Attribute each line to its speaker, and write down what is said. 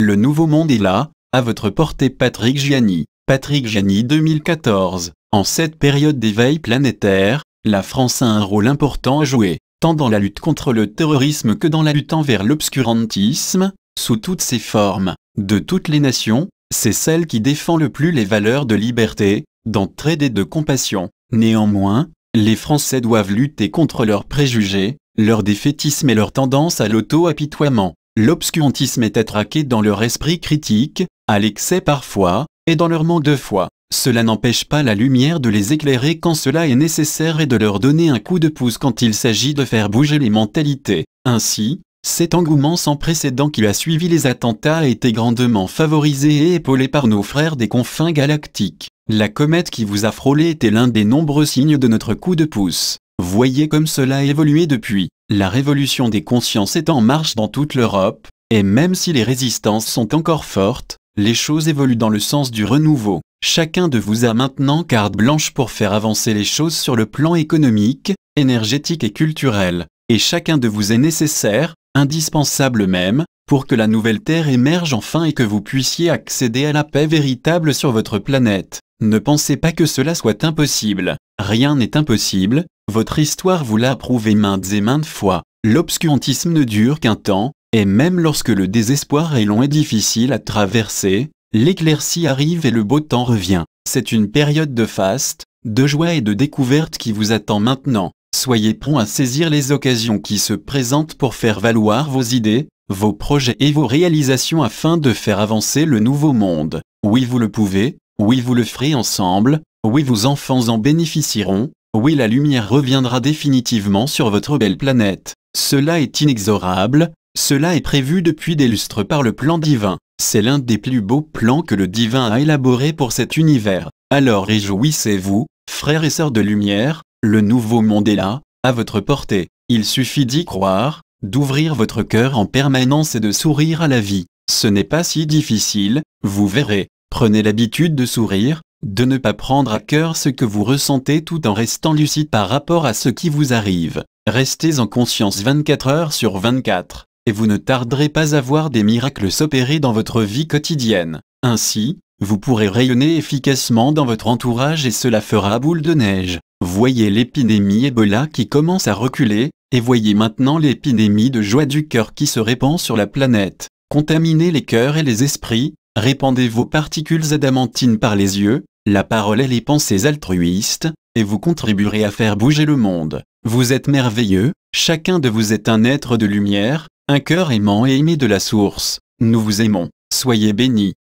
Speaker 1: Le nouveau monde est là, à votre portée. Patrick Gianni. Patrick Gianni 2014. En cette période d'éveil planétaire, la France a un rôle important à jouer, tant dans la lutte contre le terrorisme que dans la lutte envers l'obscurantisme, sous toutes ses formes. De toutes les nations, c'est celle qui défend le plus les valeurs de liberté, d'entraide et de compassion. Néanmoins, les Français doivent lutter contre leurs préjugés, leur défaitisme et leur tendance à l'auto-apitoiement. L'obscurantisme est attraqué dans leur esprit critique, à l'excès parfois, et dans leur manque de foi. Cela n'empêche pas la lumière de les éclairer quand cela est nécessaire et de leur donner un coup de pouce quand il s'agit de faire bouger les mentalités. Ainsi, cet engouement sans précédent qui a suivi les attentats a été grandement favorisé et épaulé par nos frères des confins galactiques. La comète qui vous a frôlé était l'un des nombreux signes de notre coup de pouce. Voyez comme cela a évolué depuis. La révolution des consciences est en marche dans toute l'Europe, et même si les résistances sont encore fortes, les choses évoluent dans le sens du renouveau. Chacun de vous a maintenant carte blanche pour faire avancer les choses sur le plan économique, énergétique et culturel. Et chacun de vous est nécessaire, indispensable même, pour que la nouvelle Terre émerge enfin et que vous puissiez accéder à la paix véritable sur votre planète. Ne pensez pas que cela soit impossible. Rien n'est impossible, votre histoire vous l'a prouvé maintes et maintes fois. L'obscurantisme ne dure qu'un temps, et même lorsque le désespoir est long et difficile à traverser, l'éclaircie arrive et le beau temps revient. C'est une période de faste, de joie et de découverte qui vous attend maintenant. Soyez prompt à saisir les occasions qui se présentent pour faire valoir vos idées, vos projets et vos réalisations afin de faire avancer le nouveau monde. Oui, vous le pouvez, oui, vous le ferez ensemble, oui, vos enfants en bénéficieront, oui, la lumière reviendra définitivement sur votre belle planète. Cela est inexorable, cela est prévu depuis des lustres par le plan divin. C'est l'un des plus beaux plans que le divin a élaboré pour cet univers. Alors réjouissez-vous, frères et sœurs de lumière, le nouveau monde est là, à votre portée. Il suffit d'y croire, d'ouvrir votre cœur en permanence et de sourire à la vie. Ce n'est pas si difficile, vous verrez. Prenez l'habitude de sourire, de ne pas prendre à cœur ce que vous ressentez tout en restant lucide par rapport à ce qui vous arrive. Restez en conscience 24 heures sur 24, et vous ne tarderez pas à voir des miracles s'opérer dans votre vie quotidienne. Ainsi, vous pourrez rayonner efficacement dans votre entourage et cela fera boule de neige. Voyez l'épidémie Ebola qui commence à reculer, et voyez maintenant l'épidémie de joie du cœur qui se répand sur la planète. Contaminez les cœurs et les esprits, répandez vos particules adamantines par les yeux, la parole et les pensées altruistes, et vous contribuerez à faire bouger le monde. Vous êtes merveilleux, chacun de vous est un être de lumière, un cœur aimant et aimé de la source. Nous vous aimons, soyez bénis.